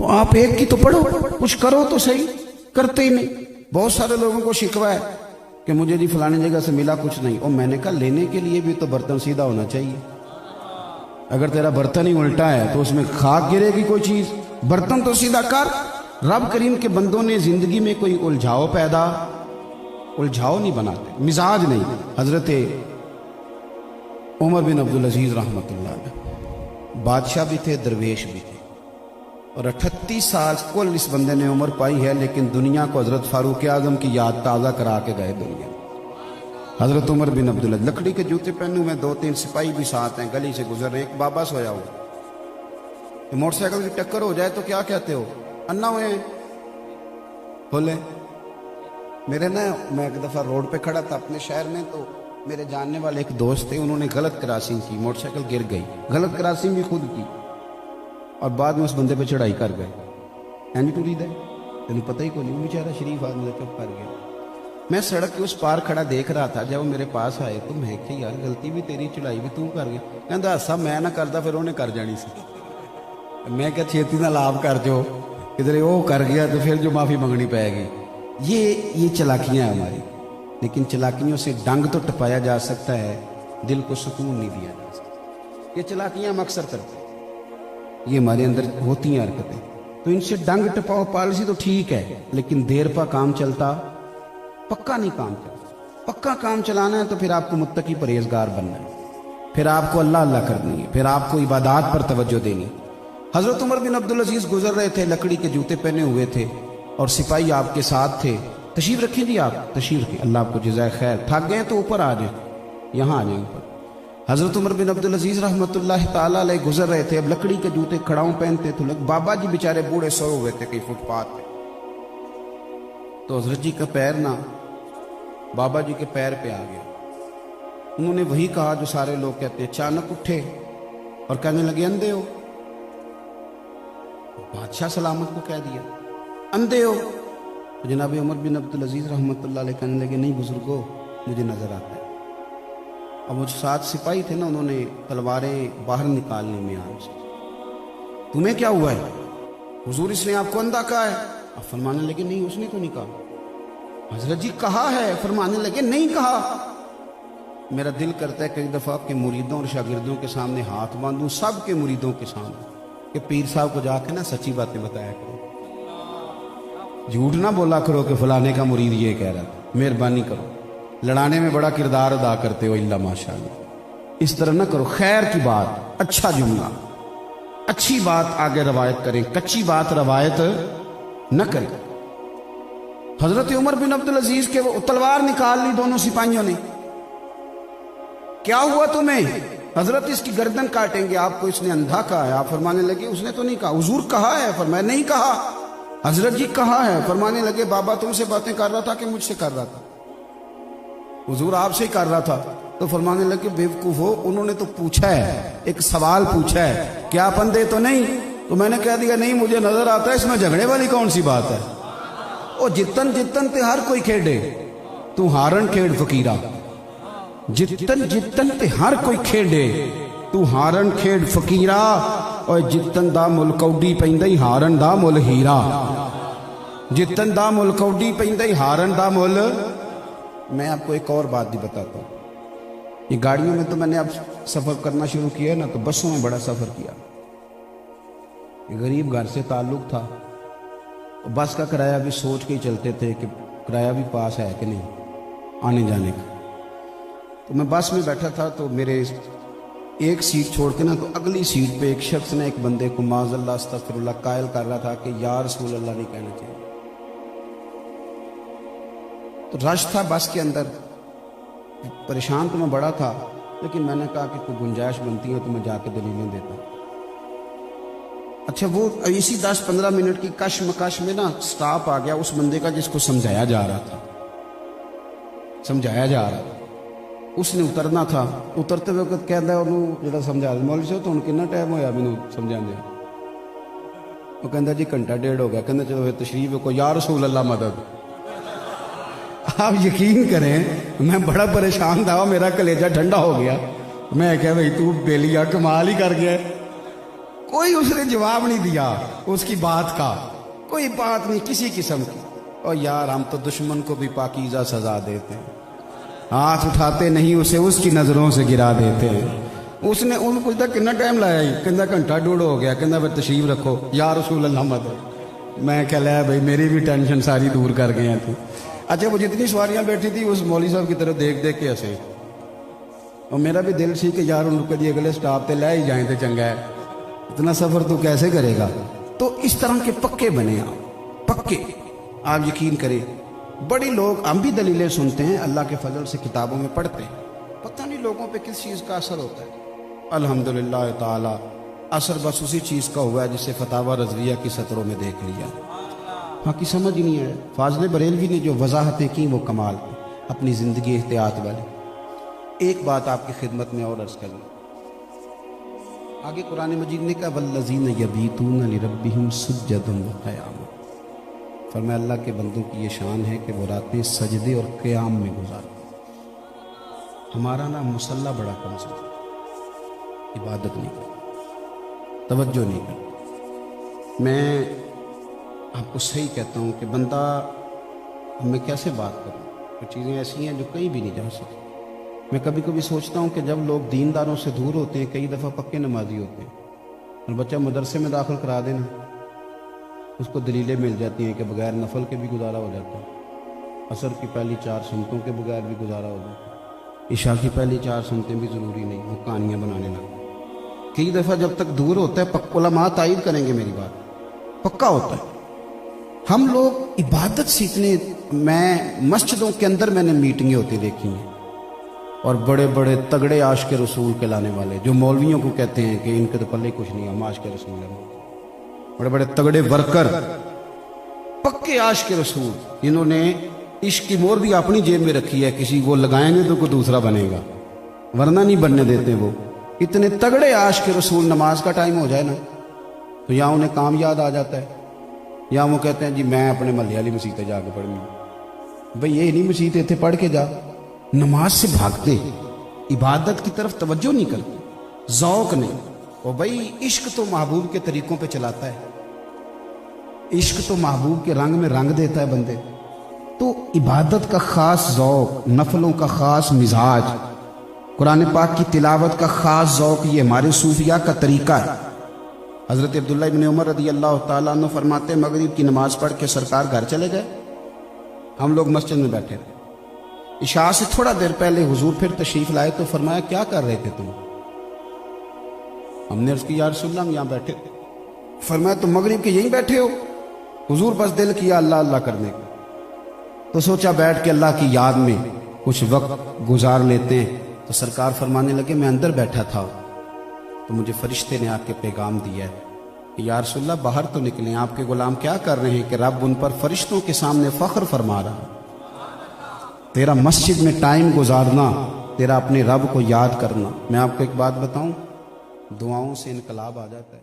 تو آپ ایک کی تو پڑھو، کچھ کرو تو صحیح، کرتے ہی نہیں۔ بہت سارے لوگوں کو شکوہ ہے کہ مجھے جی فلانی جگہ سے ملا کچھ نہیں، اور میں نے کہا لینے کے لیے بھی تو برتن سیدھا ہونا چاہیے۔ اگر تیرا برتن ہی الٹا ہے تو اس میں خاک گرے گی کوئی چیز؟ برتن تو سیدھا کر۔ رب کریم کے بندوں نے زندگی میں کوئی الجھاؤ نہیں بناتے، مزاج نہیں۔ حضرت عمر بن عبدالعزیز رحمۃ اللہ علیہ بادشاہ بھی تھے، درویش بھی تھے، اور 38 سال کل اس بندے نے عمر پائی ہے، لیکن دنیا کو حضرت فاروق اعظم کی یاد تازہ کرا کے گئے دنیا۔ حضرت عمر بن عبدالعزیز لکڑی کے جوتے پہنے ہوئے، 2-3 سپاہی بھی ساتھ ہیں، گلی سے گزر رہے ہیں، ایک بابا سویا ہو، موٹر سائیکل کی ٹکر ہو جائے تو کیا کہتے ہو؟ انا ہوئے ہیں بولے میرے نا، میں ایک دفعہ روڈ پہ کھڑا تھا اپنے شہر میں، تو میرے جاننے والے ایک دوست تھے، انہوں نے غلط کراسنگ کی، موٹر سائیکل گر گئی، غلط کراسنگ بھی خود کی، اور بعد میں اس بندے پہ چڑھائی کر گئے۔ اینی ٹو ریڈ ہے، تینوں پتہ ہی کوئی نہیں، بیچارہ شریف آدمی چپ کر گیا۔ میں سڑک کے اس پار کھڑا دیکھ رہا تھا، جب وہ میرے پاس آئے تو میں کہ یار غلطی بھی تیری، چڑھائی بھی تو کر گیا۔ کہندا ایسا میں نہ کرتا پھر انہیں کر جانی سی۔ میں کہ چھیتی نہ لاب کر جو، ادھر وہ کر گیا تو پھر جو معافی منگنی پائے گی۔ یہ چلاکیاں ہیں ہماری، لیکن چلاکیوں سے ڈنگ تو ٹپایا جا سکتا ہے، دل کو سکون نہیں دیا جا سکتا۔ یہ چلاکیاں ہم اکثر کرتے ہیں، یہ ہمارے اندر ہوتی ہیں حرکتیں، تو ان سے ڈنگ ٹپاؤ پالیسی تو ٹھیک ہے، لیکن دیر پا کام چلتا پکا نہیں کام چلتا۔ پکا کام چلانا ہے تو پھر آپ کو متقی پرہیزگار بننا ہے، پھر آپ کو اللہ اللہ کرنی ہے، پھر آپ کو عبادات پر توجہ دینی۔ حضرت عمر بن عبدالعزیز گزر رہے تھے، لکڑی کے جوتے پہنے ہوئے تھے، اور سپاہی آپ کے ساتھ تھے۔ تشریف رکھیں جی، آپ تشریف رکھیں، اللہ آپ کو جزائے خیر۔ تھک گئے تو اوپر آ جائیں، یہاں آ جائیں اوپر۔ حضرت عمر بن عبدالعزیز رحمۃ اللہ تعالیٰ علیہ گزر رہے تھے، اب لکڑی کے جوتے کھڑاؤں پہنتے تھے لوگ، بابا جی بیچارے بوڑھے سوئے ہوئے تھے کہیں فٹ پاتھ پہ، تو حضرت جی کا پیر نہ بابا جی کے پیر پہ آ گیا۔ انہوں نے وہی کہا جو سارے لوگ کہتے، اچانک اٹھے اور کہنے لگے اندھے ہو۔ بادشاہ سلامت کو کہہ دیا اندھے ہو، تو جناب عمر بن عبدالعزیز رحمۃ اللہ علیہ کہنے لگے نہیں بزرگو، مجھے نظر آتا ہے۔ اب وہ 7 سپاہی تھے نا، انہوں نے تلواریں باہر نکالنے میں آن سے، تمہیں کیا ہوا ہے حضور، اس نے آپ کو اندھا کہا ہے؟ اب فرمانے لگے نہیں، اس نے تو نہیں کہا۔ حضرت جی کہا ہے، فرمانے لگے نہیں کہا۔ میرا دل کرتا ہے کئی دفعہ کہ مریدوں اور شاگردوں کے سامنے ہاتھ باندھوں، سب کے مریدوں کے سامنے، کہ پیر صاحب کو جا کے نا سچی باتیں بتایا کرو، جھوٹ نہ بولا کرو کہ فلانے کا مرید یہ کہہ رہا تھا، مہربانی کرو، لڑانے میں بڑا کردار ادا کرتے ہو الا ماشاء اللہ، اس طرح نہ کرو، خیر کی بات، اچھا جملہ، اچھی بات آگے روایت کریں، کچی بات روایت نہ کریں۔ حضرت عمر بن عبدالعزیز کے وہ تلوار نکال لی دونوں سپاہیوں نے، کیا ہوا تمہیں؟ حضرت اس کی گردن کاٹیں گے، آپ کو اس نے اندھا کہا ہے۔ آپ فرمانے لگے اس نے تو نہیں کہا۔ حضور کہا ہے؟ فرمایا نہیں کہا۔ حضرت جی کہا ہے؟ فرمانے لگے بابا تم سے باتیں کر رہا تھا کہ مجھ سے کر رہا تھا؟ حضور آپ سے ہی کر رہا تھا۔ تو فرمانے لگے بیوقوف ہو، انہوں نے تو پوچھا ہے، ایک سوال پوچھا ہے کہ آپ اندھے تو نہیں؟ تو میں نے کہہ دیا نہیں مجھے نظر آتا ہے، اس میں جھگڑے والی کون سی بات ہے؟ او جتن جتن تے ہر کوئی کھیڑے، تو ہارن کھیڑ فقیرہ، جتن جتن تے ہر کوئی کھیڑے، تو ہارن کھیڑ فقیرہ، اور جتن دا مل کوڈی پیندائی ہارن دا مل ہیرا، جتن دا مل کوڈی پیندائی ہارن دا مل۔ میں آپ کو ایک اور بات بھی بتاتا ہوں، یہ گاڑیوں میں تو میں نے اب سفر کرنا شروع کیا نا، تو بسوں میں بڑا سفر کیا۔ غریب گھر سے تعلق تھا، بس کا کرایہ بھی سوچ کے ہی چلتے تھے کہ کرایہ بھی پاس ہے کہ نہیں آنے جانے کا۔ تو میں بس میں بیٹھا تھا، تو میرے ایک سیٹ چھوڑ کے نا، تو اگلی سیٹ پہ ایک شخص نے ایک بندے کو معاذ اللہ استغفر اللہ قائل کر رہا تھا کہ یا رسول اللہ نہیں کہنا چاہیے۔ تو رش تھا بس کے اندر، پریشان تو میں بڑا تھا، لیکن میں نے کہا کہ کوئی گنجائش بنتی ہے تو میں جا کے دلیلیں دیتا ہوں۔ اچھا وہ اسی 10-15 منٹ کی کشمکش میں نا سٹاپ آ گیا اس بندے کا جس کو سمجھایا جا رہا تھا، اس نے اترنا تھا۔ اترتے وقت کہتا ہے انہوں جڑا سمجھا دیا مولوی صاحب تو کتنا ٹائم ہویا مینوں سمجھا دیا؟ وہ کہتا جی گھنٹہ ڈیڑھ ہو گیا۔ کہتا چلو پھر تشریف کو یا رسول اللہ مدد۔ آپ یقین کریں میں بڑا پریشان تھا، میرا کلیجہ ٹھنڈا ہو گیا۔ میں کہا بھائی تو بیلیا کمال ہی کر گیا، کوئی اس نے جواب نہیں دیا اس کی بات کا، کوئی بات نہیں کسی قسم کی۔ اور یار ہم تو دشمن کو بھی پاکیزہ سزا دیتے ہیں، ہاتھ اٹھاتے نہیں اسے، اس کی نظروں سے گرا دیتے ہیں۔ اس نے ان پوچھتا کتنا ٹائم لایا ہی، کہندا گھنٹہ ڈوڑ ہو گیا، کہندا پھر تشریف رکھو یا رسول اللہ مدد۔ میں کہ لے بھائی میری بھی ٹینشن ساری دور کر گئے تھے۔ اچھا وہ جتنی سواریاں بیٹھی تھی اس مولوی صاحب کی طرف دیکھ دیکھ کے ہنسے، اور میرا بھی دل سی کہ یار ان کو اگلے سٹاپ تے لے ہی جائیں تو چنگا ہے، اتنا سفر تو کیسے کرے گا۔ تو اس طرح کے پکے بنے آپ، پکے۔ آپ یقین کریں بڑی لوگ، ہم بھی دلیلیں سنتے ہیں اللہ کے فضل سے، کتابوں میں پڑھتے ہیں، پتہ نہیں لوگوں پہ کس چیز کا اثر ہوتا ہے۔ الحمدللہ تعالی اثر بس اسی چیز کا ہوا ہے جسے فتاوی رضویہ کی سطروں میں دیکھ لیا، باقی سمجھ نہیں ہے۔ فاضل بریلوی نے جو وضاحتیں کی وہ کمال کی، اپنی زندگی احتیاط والی۔ ایک بات آپ کی خدمت میں اور عرض کر لوں، آگے قرآن مجید نے کہا والذین یبیتون لربہم سجدا وقیاما، فرمایا اللہ کے بندوں کی یہ شان ہے کہ وہ راتیں سجدے اور قیام میں گزارتے۔ ہمارا نا مسلح بڑا کمزور ہے، عبادت نہیں کرتا، توجہ نہیں کرتا۔ میں آپ کو صحیح کہتا ہوں کہ بندہ، میں کیسے بات کروں، کچھ چیزیں ایسی ہیں جو کہیں بھی نہیں جا سکتی۔ میں کبھی کبھی سوچتا ہوں کہ جب لوگ دینداروں سے دور ہوتے ہیں، کئی دفعہ پکے نمازی ہوتے ہیں، اور بچہ مدرسے میں داخل کرا دینا، اس کو دلیلیں مل جاتی ہیں کہ بغیر نفل کے بھی گزارا ہو جاتا ہے، عصر کی پہلی 4 سنتوں کے بغیر بھی گزارا ہو جاتا ہے، عشاء کی پہلی 4 سنتیں بھی ضروری نہیں، وہ کہانیاں بنانے لگتے ہیں۔ کئی دفعہ جب تک دور ہوتا ہے، علماء تائید کریں گے میری بات، پکا ہوتا ہے۔ ہم لوگ عبادت سیکھنے، میں مسجدوں کے اندر میں نے میٹنگیں ہوتی دیکھی ہیں، اور بڑے بڑے تگڑے عاشق رسول کے لانے والے جو مولویوں کو کہتے ہیں کہ ان کے تو پلے کچھ نہیں، ہم عاشق رسول ہیں، بڑے بڑے تگڑے ورکر، پکے عاشق رسول، جنہوں نے عشق کی مور بھی اپنی جیب میں رکھی ہے، کسی کو لگائیں گے تو کوئی دوسرا بنے گا، ورنہ نہیں بننے دیتے۔ وہ اتنے تگڑے عاشق رسول، نماز کا ٹائم ہو جائے نا تو یا انہیں کام یاد آ جاتا ہے، یا وہ کہتے ہیں جی میں اپنے محلے والی مسجد جا کے پڑھوں گی۔ بھئی یہ نہیں مسجد اتنے پڑھ کے جا، نماز سے بھاگتے، عبادت کی طرف توجہ نہیں کرتے، ذوق نہیں۔ اور بھئی عشق تو محبوب کے طریقوں پہ چلاتا ہے، عشق تو محبوب کے رنگ میں رنگ دیتا ہے بندے۔ تو عبادت کا خاص ذوق، نفلوں کا خاص مزاج، قرآن پاک کی تلاوت کا خاص ذوق، یہ ہمارے صوفیاء کا طریقہ ہے۔ حضرت عبداللہ ابن عمر رضی اللہ تعالیٰ عنہ فرماتے ہیں مغرب کی نماز پڑھ کے سرکار گھر چلے گئے، ہم لوگ مسجد میں بیٹھے تھے، عشاء سے تھوڑا دیر پہلے حضور پھر تشریف لائے تو فرمایا کیا کر رہے تھے تم؟ ہم نے عرض کی یا رسول اللہ ہم یہاں بیٹھے تھے۔ فرمایا تم مغرب کے یہیں بیٹھے ہو؟ حضور بس دل کیا اللہ اللہ کرنے کا، تو سوچا بیٹھ کے اللہ کی یاد میں کچھ وقت گزار لیتے ہیں۔ تو سرکار فرمانے لگے میں اندر بیٹھا تھا تو مجھے فرشتے نے آ کے پیغام دیا ہے کہ یا رسول اللہ باہر تو نکلیں، آپ کے غلام کیا کر رہے ہیں کہ رب ان پر فرشتوں کے سامنے فخر فرما رہا۔ تیرا مسجد میں ٹائم گزارنا، تیرا اپنے رب کو یاد کرنا۔ میں آپ کو ایک بات بتاؤں، دعاؤں سے انقلاب آ جاتا ہے۔